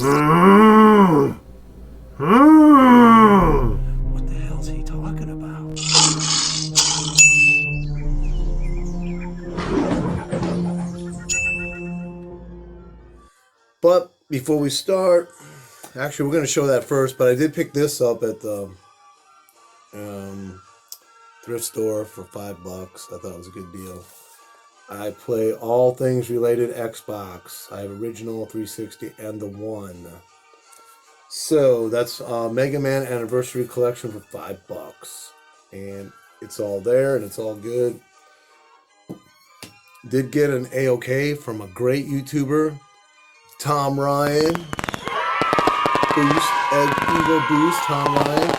What the hell's he talking about? But before we start, actually, we're going to show that first. But I did pick this up at the thrift store for $5. I thought it was a good deal. I play all things related Xbox. I have original 360 and the One. So that's Mega Man Anniversary Collection for $5, and it's all there and it's all good. Did get an A-OK from a great YouTuber, Tom Ryan. Boost, Eagle Boost, Tom Ryan.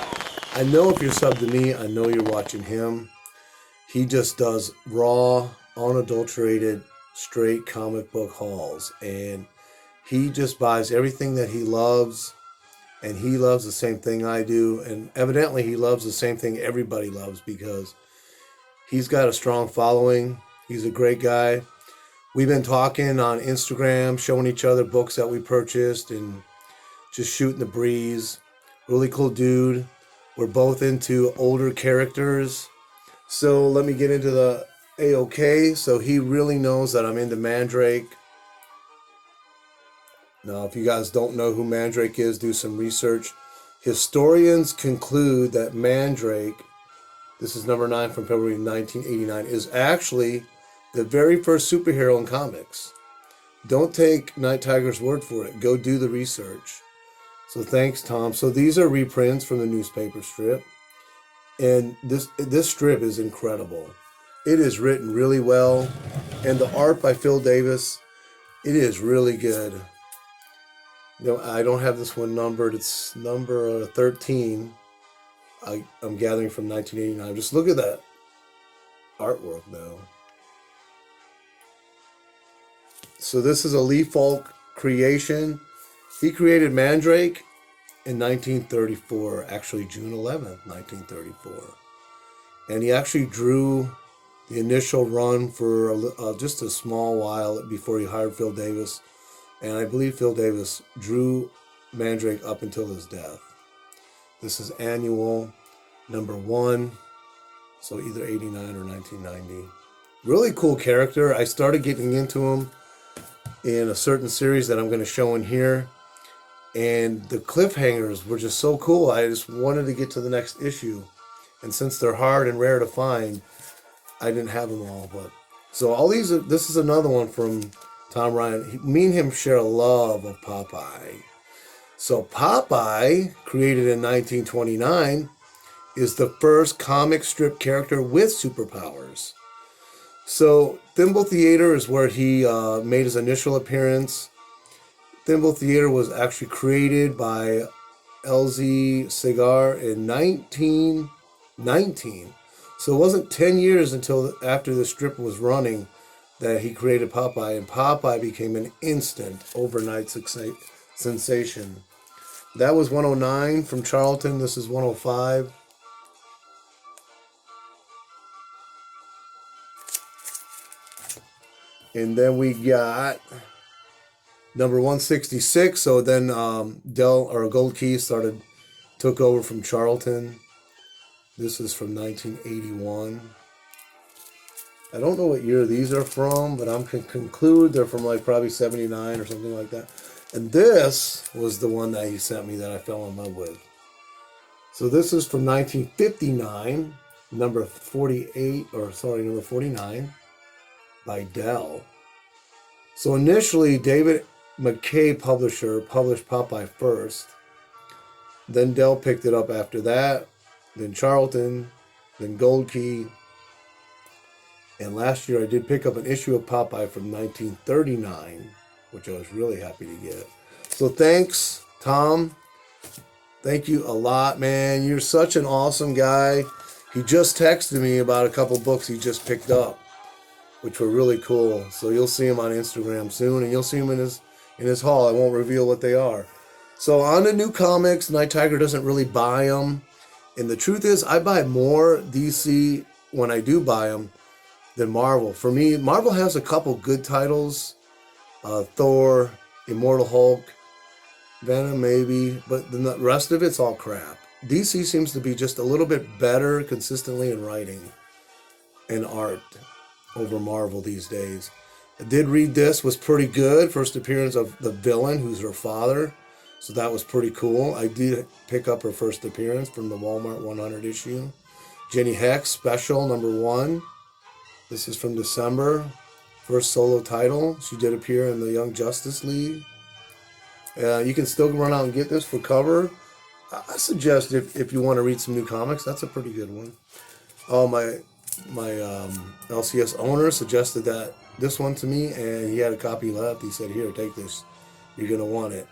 I know if you're subbed to me, I know you're watching him. He just does raw, unadulterated, straight comic book hauls, and he just buys everything that he loves, and he loves the same thing I do, and evidently he loves the same thing everybody loves because he's got a strong following. He's a great guy. We've been talking on Instagram, showing each other books that we purchased and just shooting the breeze. Really cool dude. We're both into older characters. So let me get into the A-OK. So he really knows that I'm into Mandrake. Now, if you guys don't know who Mandrake is, do some research. Historians conclude that Mandrake, this is number 9 from February 1989, is actually the very first superhero in comics. Don't take Nighttiger's word for it. Go do the research. So thanks, Tom. So these are reprints from the newspaper strip. And this strip is incredible. It is written really well. And the art by Phil Davis, it is really good. No, I don't have this one numbered. It's number 13. I'm gathering from 1989. Just look at that artwork, though. So this is a Lee Falk creation. He created Mandrake in 1934, actually June 11th, 1934. And he actually drew the initial run for just a small while before he hired Phil Davis. And I believe Phil Davis drew Mandrake up until his death. This is annual number 1, so either 89 or 1990. Really cool character. I started getting into him in a certain series that I'm going to show in here. And the cliffhangers were just so cool. I just wanted to get to the next issue. And since they're hard and rare to find, I didn't have them all. But so all these, this is another one from Tom Ryan. Me and him share a love of Popeye. So Popeye, created in 1929, is the first comic strip character with superpowers. So Thimble Theater is where he made his initial appearance. Thimble Theater was actually created by L.Z. Cigar in 1919. So it wasn't 10 years until after the strip was running that he created Popeye, and Popeye became an instant overnight sensation. That was 109 from Charlton. This is 105. And then we got number 166. So then Gold Key took over from Charlton. This is from 1981. I don't know what year these are from, but I'm going to conclude they're from like probably 79 or something like that. And this was the one that he sent me that I fell in love with. So this is from 1959, number 49 by Dell. So initially, David McKay, publisher, published Popeye first. Then Dell picked it up after that. Then Charlton. Then Gold Key. And last year I did pick up an issue of Popeye from 1939, which I was really happy to get. So thanks, Tom. Thank you a lot, man. You're such an awesome guy. He just texted me about a couple books he just picked up, which were really cool. So you'll see him on Instagram soon, and you'll see him in his haul. I won't reveal what they are. So on to new comics. Nighttiger doesn't really buy them. And the truth is, I buy more DC when I do buy them than Marvel. For me, Marvel has a couple good titles. Thor, Immortal Hulk, Venom maybe, but the rest of it's all crap. DC seems to be just a little bit better consistently in writing and art over Marvel these days. I did read this, was pretty good. First appearance of the villain, who's her father. So that was pretty cool. I did pick up her first appearance from the Walmart 100 issue. Jenny Hex, special #1. This is from December. First solo title. She did appear in the Young Justice League. You can still run out and get this for cover. I suggest if you want to read some new comics, that's a pretty good one. Oh, my LCS owner suggested that this one to me, and he had a copy left. He said, "Here, take this. You're gonna want it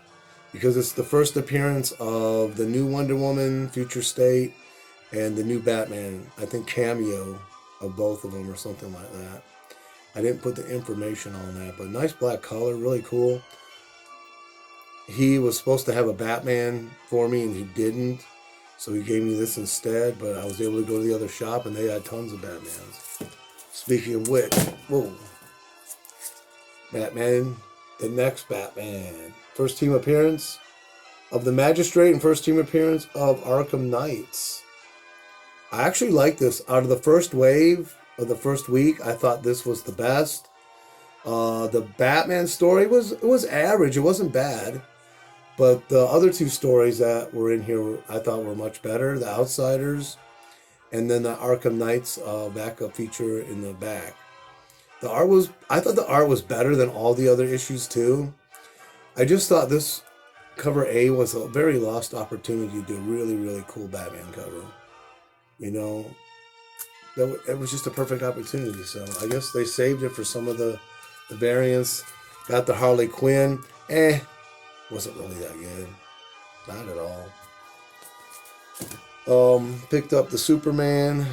because it's the first appearance of the new Wonder Woman, Future State, and the new Batman. I think cameo of both of them or something like that. I didn't put the information on that, but nice black color, really cool. He was supposed to have a Batman for me, and he didn't. So he gave me this instead, but I was able to go to the other shop, and they had tons of Batmans. Speaking of which, whoa. Batman, the next Batman. First team appearance of the Magistrate and first team appearance of Arkham Knights. I actually like this. Out of the first wave of the first week, I thought this was the best. The Batman story was average. It wasn't bad. But the other two stories that were in here, I thought were much better. The Outsiders, and then the Arkham Knights backup feature in the back. I thought the art was better than all the other issues too. I just thought this cover A was a very lost opportunity to do a really, really cool Batman cover. You know, it was just a perfect opportunity. So I guess they saved it for some of the variants. Got the Harley Quinn. Wasn't really that good. Not at all. Picked up the Superman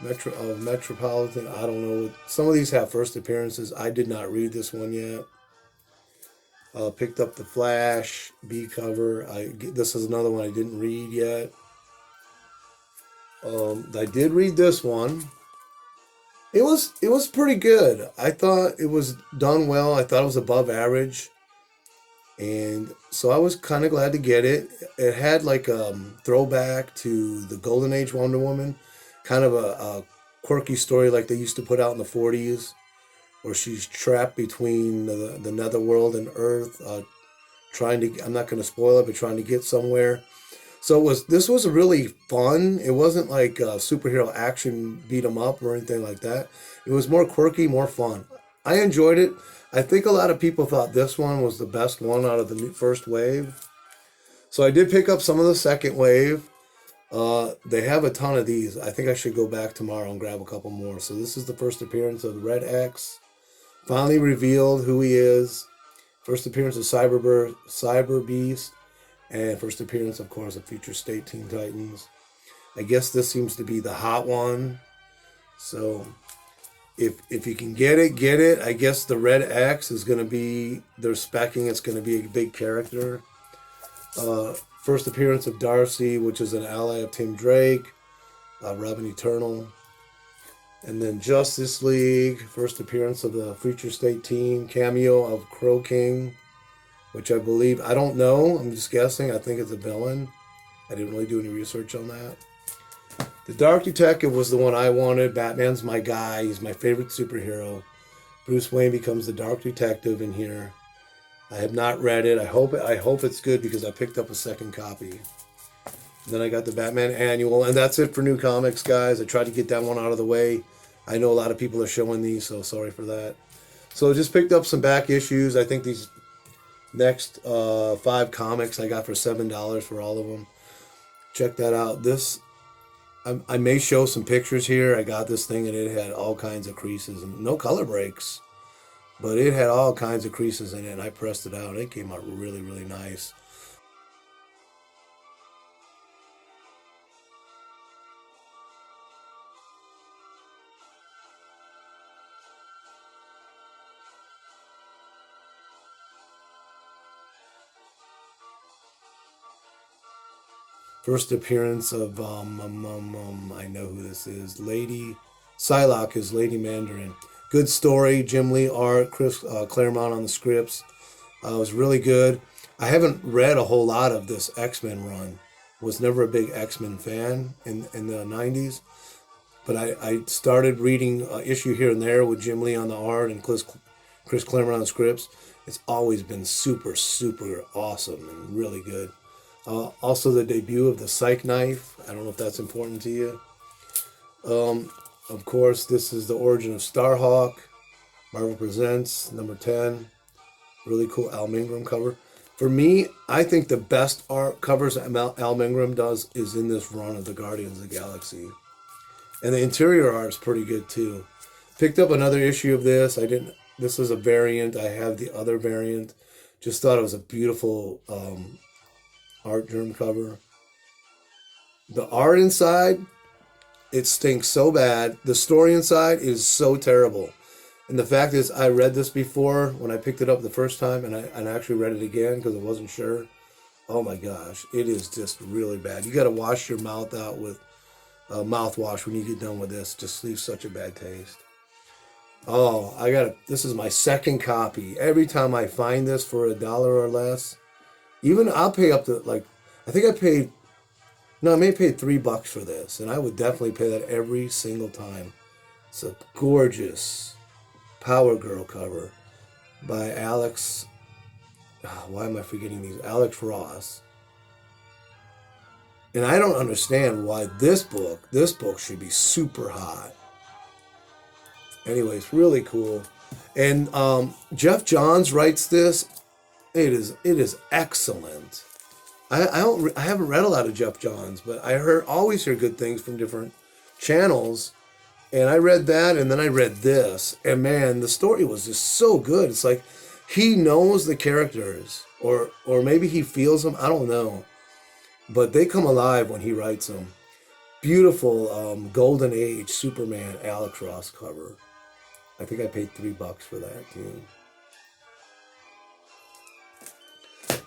Metropolitan. I don't know. Some of these have first appearances. I did not read this one yet. Picked up the Flash B cover. This is another one I didn't read yet. I did read this one. It was pretty good. I thought it was done well. I thought it was above average. And so I was kind of glad to get it. It had like a throwback to the Golden Age Wonder Woman, kind of a quirky story like they used to put out in the 40s, where she's trapped between the netherworld and Earth, I'm not going to spoil it, but trying to get somewhere. So this was really fun. It wasn't like a superhero action beat 'em up or anything like that. It was more quirky, more fun. I enjoyed it. I think a lot of people thought this one was the best one out of the first wave. So I did pick up some of the second wave. They have a ton of these. I think I should go back tomorrow and grab a couple more. So this is the first appearance of Red X. Finally revealed who he is. First appearance of Cyber Beast. And first appearance, of course, of Future State Teen Titans. I guess this seems to be the hot one. So if you can get it. I guess the Red X is going to be, they're speccing it's going to be a big character. First appearance of Darcy, which is an ally of Tim Drake. Robin Eternal. And then Justice League. First appearance of the Future State team. Cameo of Crow King, which I believe, I don't know. I'm just guessing. I think it's a villain. I didn't really do any research on that. The Dark Detective was the one I wanted. Batman's my guy. He's my favorite superhero. Bruce Wayne becomes the Dark Detective in here. I have not read it. I hope it's good because I picked up a second copy. Then I got the Batman Annual, and that's it for new comics, guys. I tried to get that one out of the way. I know a lot of people are showing these, so sorry for that. So just picked up some back issues. I think these next 5 comics I got for $7 for all of them. Check that out. I may show some pictures here. I got this thing and it had all kinds of creases and no color breaks, but it had all kinds of creases in it, and I pressed it out. It came out really, really nice. First appearance of, I know who this is. Lady Psylocke is Lady Mandarin. Good story. Jim Lee art. Chris Claremont on the scripts. It was really good. I haven't read a whole lot of this X-Men run. Was never a big X-Men fan in the 90s. But I started reading issue here and there with Jim Lee on the art and Chris Claremont on the scripts. It's always been super, super awesome and really good. Also, the debut of the Psych Knife. I don't know if that's important to you. Of course, this is the origin of Starhawk. Marvel Presents, number 10. Really cool Al Milgrom cover. For me, I think the best art covers that Al Milgrom does is in this run of the Guardians of the Galaxy. And the interior art's pretty good too. Picked up another issue of this. This is a variant. I have the other variant. Just thought it was a beautiful art germ cover. The art inside, it stinks so bad. The story inside is so terrible. And the fact is, I read this before when I picked it up the first time, and I actually read it again because I wasn't sure. Oh my gosh, it is just really bad. You got to wash your mouth out with mouthwash when you get done with this. Just leaves such a bad taste. Oh, this is my second copy. Every time I find this for $1 or less, even I'll pay up to I think I may have paid $3 for this, and I would definitely pay that every single time. It's a gorgeous Power Girl cover by Alex. Why am I forgetting these? Alex Ross. And I don't understand why this book should be super hot. Anyways, really cool. And Jeff Johns writes this. It is excellent. I haven't read a lot of Jeff Johns, but I always hear good things from different channels. And I read that, and then I read this, and man, the story was just so good. It's like he knows the characters, or maybe he feels them. I don't know, but they come alive when he writes them. Beautiful Golden Age Superman Alex Ross cover. I think I paid $3 for that too.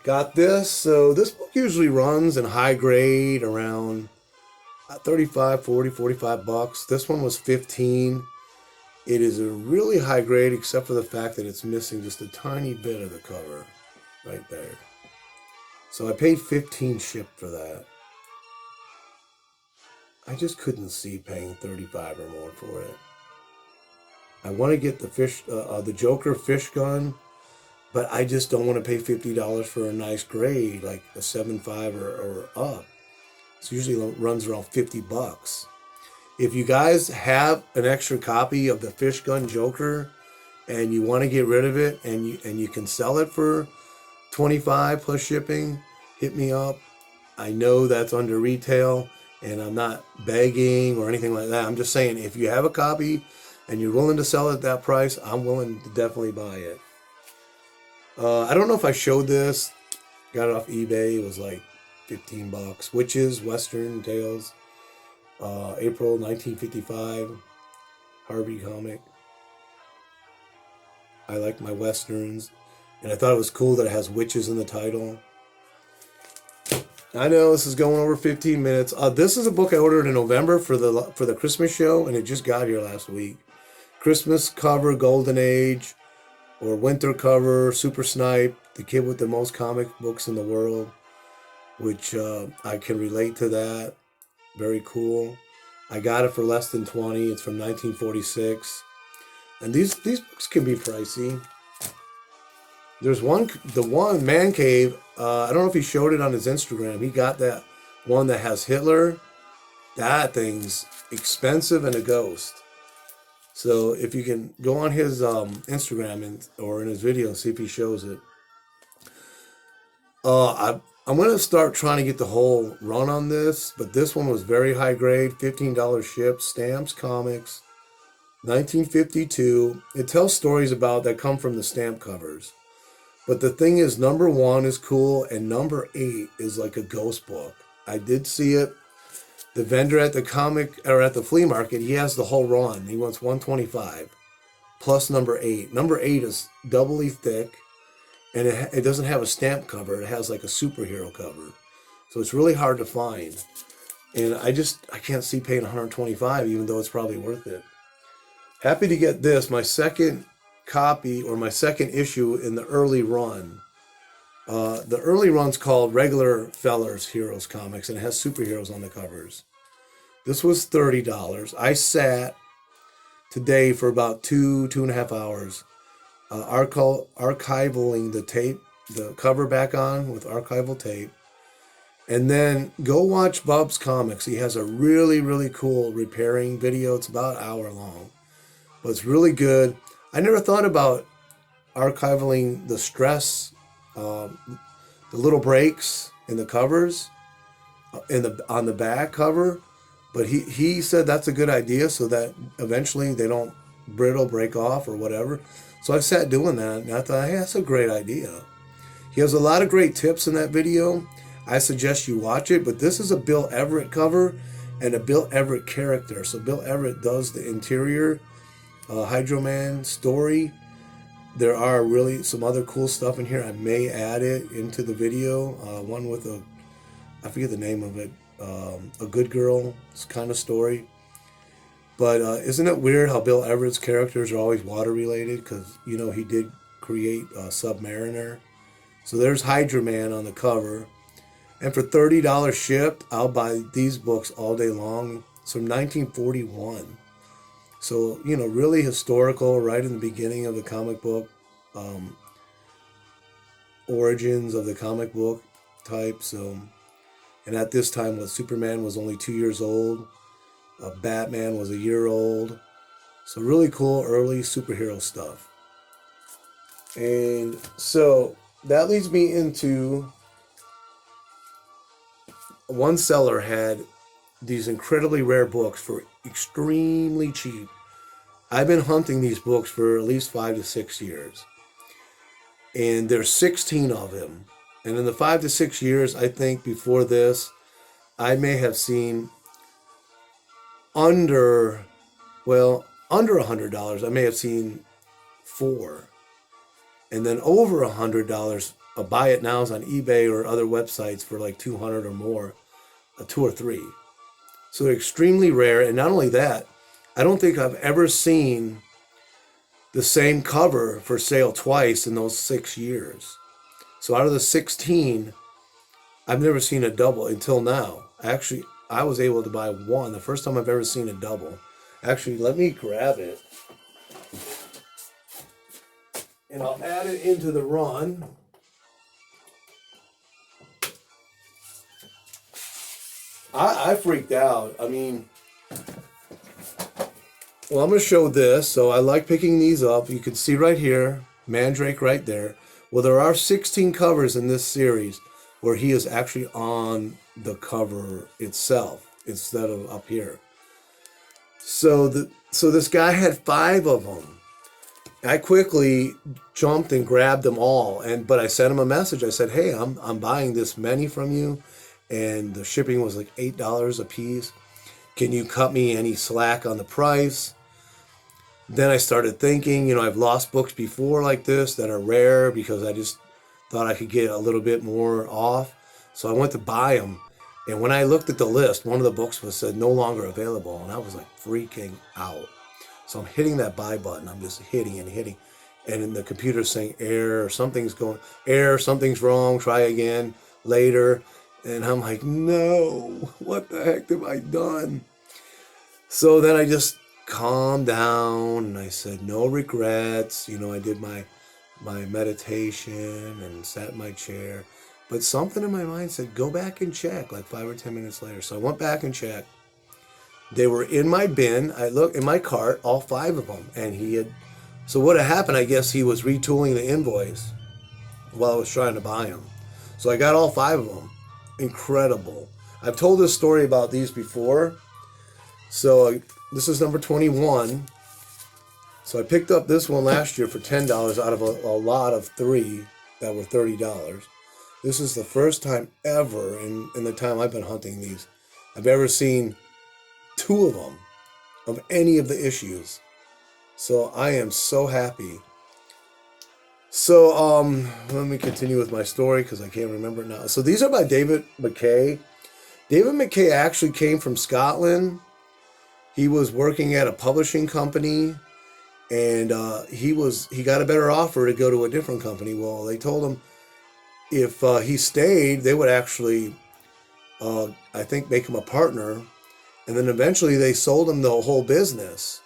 Got this. So this book usually runs in high grade around 35, 40, $45. This one was 15. It is a really high grade, except for the fact that it's missing just a tiny bit of the cover right there. So I paid 15 shipped for that. I just couldn't see paying 35 or more for it. I want to get the Joker fish gun, but I just don't want to pay $50 for a nice grade, like a 7.5 or up. It usually runs around $50. If you guys have an extra copy of the Fish Gun Joker and you want to get rid of it and you can sell it for $25 plus shipping, hit me up. I know that's under retail, and I'm not begging or anything like that. I'm just saying, if you have a copy and you're willing to sell it at that price, I'm willing to definitely buy it. I don't know if I showed this. Got it off eBay. It was like $15. Witches, Western Tales, April 1955, Harvey comic. I like my Westerns, and I thought it was cool that it has witches in the title. I know this is going over 15 minutes. This is a book I ordered in November for the Christmas show, and it just got here last week. Christmas cover, Golden Age, or winter cover, Super Snipe, the kid with the most comic books in the world. Which I can relate to that. Very cool. I got it for less than 20. It's from 1946. And these books can be pricey. There's the one Man Cave. I don't know if he showed it on his Instagram. He got that one that has Hitler. That thing's expensive and a ghost. So if you can go on his Instagram or in his video and see if he shows it. I'm going to start trying to get the whole run on this, but this one was very high grade, $15 shipped, Stamps Comics, 1952. It tells stories that come from the stamp covers. But the thing is, number 1 is cool, and number 8 is like a ghost book. I did see it. The vendor at the flea market, he has the whole run. He wants $125 plus number 8. Number 8 is doubly thick. And it doesn't have a stamp cover. It has like a superhero cover. So it's really hard to find. And I can't see paying $125, even though it's probably worth it. Happy to get this, my second copy or my second issue in the early run The early run's called Regular Fellers Heroes Comics, and it has superheroes on the covers. This was $30. I sat today for about 2.5 hours, archivaling the tape, the cover back on with archival tape. And then go watch Bub's Comics. He has a really, really cool repairing video. It's about an hour long, but it's really good. I never thought about archivaling the stress, the little breaks in the covers, on the back cover. But he said that's a good idea so that eventually they don't break off or whatever. So I sat doing that, and I thought, hey, that's a great idea. He has a lot of great tips in that video. I suggest you watch it, but this is a Bill Everett cover and a Bill Everett character. So Bill Everett does the interior Hydro Man story. There are really some other cool stuff in here. I may add it into the video. One with I forget the name of it, a good girl kind of story. But isn't it weird how Bill Everett's characters are always water related? Because, you know, he did create Submariner. So there's Hydro Man on the cover. And for $30 shipped, I'll buy these books all day long. It's from 1941. So, you know, really historical, right in the beginning of the comic book, origins of the comic book type. So, and at this time, Superman was only 2 years old. Batman was a year old. So really cool early superhero stuff. And so that leads me into... One seller had these incredibly rare books for extremely cheap. I've been hunting these books for at least 5 to 6 years. And there's 16 of them. And in the 5 to 6 years, I think before this, I may have seen under $100, I may have seen 4. And then over $100, buy it nows on eBay or other websites for like 200 or more, 2 or 3. So they're extremely rare. And not only that, I don't think I've ever seen the same cover for sale twice in those 6 years. So out of the 16, I've never seen a double until now. Actually, I was able to buy one, the first time I've ever seen a double. Actually, let me grab it. And I'll add it into the run. I freaked out. I mean, well, I'm going to show this. So I like picking these up. You can see right here, Mandrake right there. Well, there are 16 covers in this series where he is actually on the cover itself instead of up here. So this guy had 5 of them. I quickly jumped and grabbed them all, but I sent him a message. I said, "Hey, I'm buying this many from you, and the shipping was like $8 a piece. Can you cut me any slack on the price?" Then I started thinking, you know, I've lost books before like this that are rare because I just thought I could get a little bit more off. So I went to buy them, and when I looked at the list, one of the books said no longer available, and I was like freaking out. So I'm hitting that buy button. I'm just hitting and hitting. And then the computer's saying error, something's wrong, try again later. And I'm like, no, what the heck have I done? So then I just calmed down and I said, no regrets. You know, I did my meditation and sat in my chair. But something in my mind said, go back and check, like 5 or 10 minutes later. So I went back and checked. They were in my bin. I looked in my cart, all 5 of them. And so what had happened, I guess he was retooling the invoice while I was trying to buy them. So I got all 5 of them. Incredible. I've told this story about these before. So this is number 21. So I picked up this one last year for $10 out of a lot of 3 that were $30. This is the first time ever in the time I've been hunting these, I've ever seen 2 of them of any of the issues. So I am so happy. So let me continue with my story because I can't remember it now. So these are by David McKay. David McKay actually came from Scotland. He was working at a publishing company, and he got a better offer to go to a different company. Well, they told him if he stayed, they would actually, I think, make him a partner. And then eventually they sold him the whole business.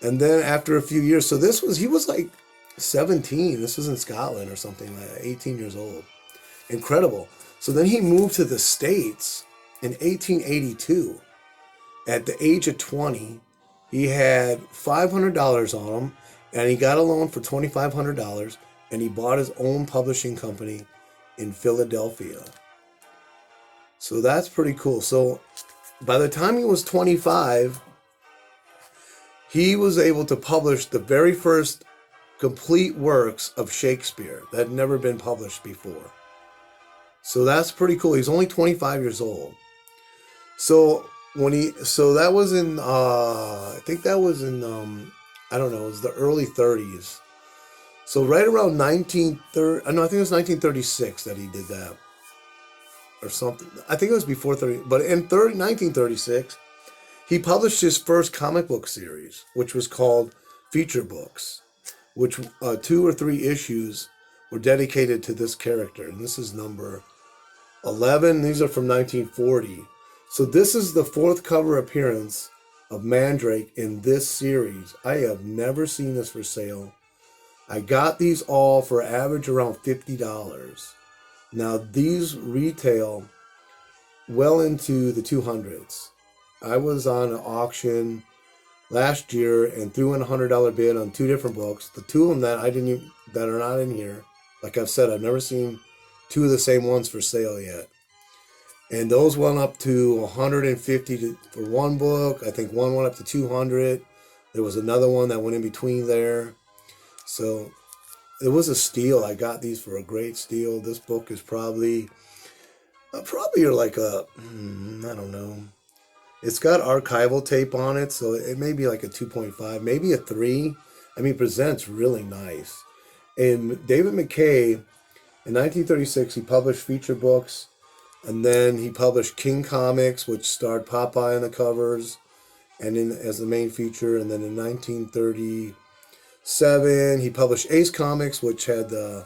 And then after a few years, so he was like 17. This was in Scotland or something, like 18 years old. Incredible. So then he moved to the States in 1882. At the age of 20, he had $500 on him, and he got a loan for $2,500, and he bought his own publishing company in Philadelphia. So that's pretty cool. So by the time he was 25, he was able to publish the very first complete works of Shakespeare that had never been published before. So that's pretty cool. He's only 25 years old. So that was in I think that was in I don't know, it was the early 30s. So right around 1930, no, I think it was 1936 that he did that. Or something. I think it was before 30, but in 1936, he published his first comic book series, which was called Feature Books, which 2 or 3 issues were dedicated to this character. And this is number 11. These are from 1940. So this is the 4th cover appearance of Mandrake in this series. I have never seen this for sale. I got these all for average around $50. Now these retail well into the 200s. I was on an auction last year and threw in $100 bid on 2 different books. The 2 of them that are not in here. Like I've said, I've never seen 2 of the same ones for sale yet. And those went up to $150 for one book. I think one went up to $200. There was another one that went in between there. So it was a steal. I got these for a great steal. This book is probably like I don't know. It's got archival tape on it, so it may be like a 2.5, maybe a 3. I mean, it presents really nice. And David McKay, in 1936, he published Feature Books. And then he published King Comics, which starred Popeye on the covers and as the main feature. And then in 1937, he published Ace Comics, which had the,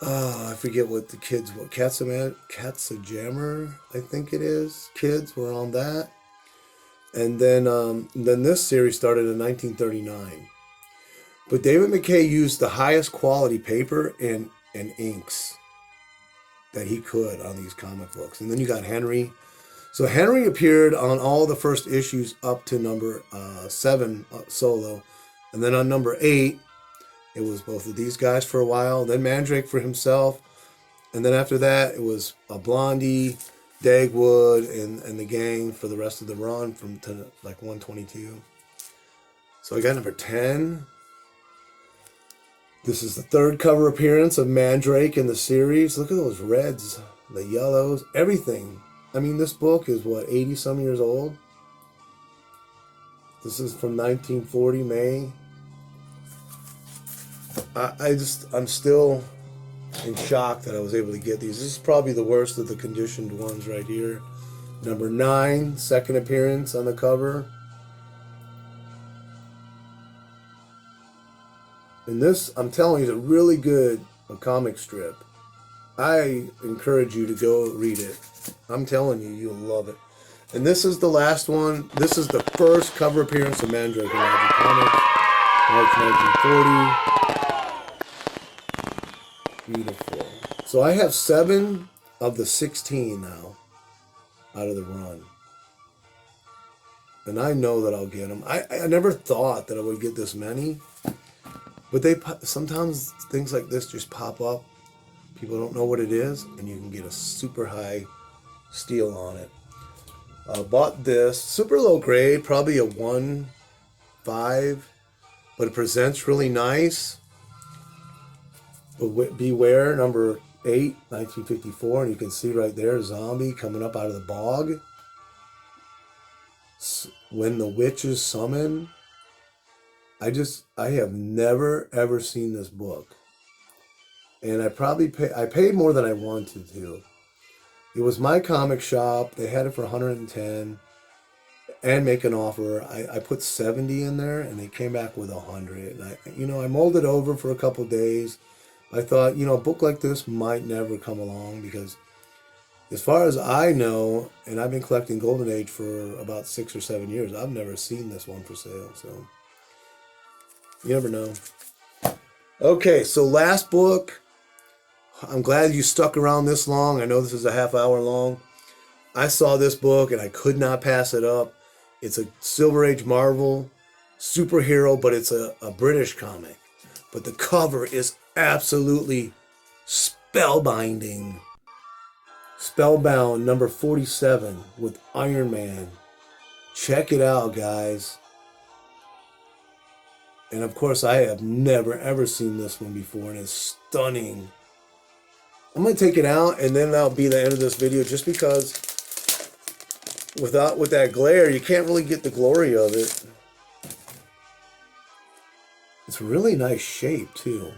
I forget what the kids, Katzenjammer, I think it is. Kids were on that. And then this series started in 1939. But David McKay used the highest quality paper and inks that he could on these comic books. And then you got Henry. So Henry appeared on all the first issues up to number 7 solo. And then on number 8, it was both of these guys for a while. Then Mandrake for himself. And then after that, it was Blondie, Dagwood, and the gang for the rest of the run from to like 122. So I got number 10. This is the 3rd cover appearance of Mandrake in the series. Look at those reds, the yellows, everything. I mean, this book is, 80-some years old? This is from 1940, May. I'm still in shock that I was able to get these. This is probably the worst of the conditioned ones right here. Number 9, 2nd appearance on the cover. And this, I'm telling you, is a really good comic strip. I encourage you to go read it. I'm telling you, you'll love it. And this is the last one. This is the first cover appearance of Mandrake in Magic Comics, March 1940. Beautiful. So I have 7 of the 16 now out of the run. And I know that I'll get them. I never thought that I would get this many. But sometimes things like this just pop up. People don't know what it is, and you can get a super high steal on it. Bought this super low grade, probably a 1.5, but it presents really nice. But beware, number 8, 1954, and you can see right there, a zombie coming up out of the bog. When the witches summon. I have never, ever seen this book. And I paid more than I wanted to. It was my comic shop. They had it for $110 and make an offer. I put 70 in there and they came back with $100. And I molded over for a couple days, I thought, you know, a book like this might never come along because as far as I know, and I've been collecting Golden Age for about 6 or 7 years, I've never seen this one for sale. So you never know. Okay, so last book. I'm glad you stuck around this long. I know this is a half hour long. I saw this book and I could not pass it up. It's a Silver Age Marvel superhero, but it's a British comic. But the cover is absolutely spellbinding. Spellbound number 47 with Iron Man. Check it out, guys. And of course, I have never ever seen this one before, and it's stunning. I'm going to take it out, and then that'll be the end of this video, just because with that glare, you can't really get the glory of it. It's really nice shape, too.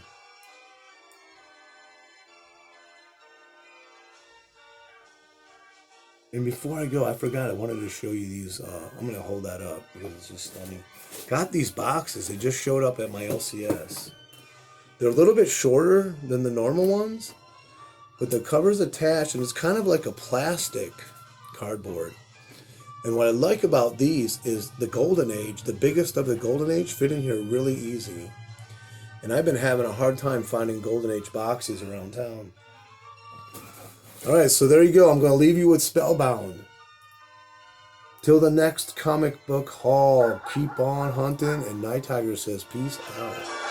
And before I go, I forgot I wanted to show you these. I'm going to hold that up because it's just stunning. Got these boxes. They just showed up at my LCS. They're a little bit shorter than the normal ones, but the cover's attached, and it's kind of like a plastic cardboard. And what I like about these is the Golden Age, the biggest of the Golden Age, fit in here really easy. And I've been having a hard time finding Golden Age boxes around town. Alright, so there you go. I'm going to leave you with Spellbound. Till the next comic book haul, keep on hunting, and Nighttiger says peace out.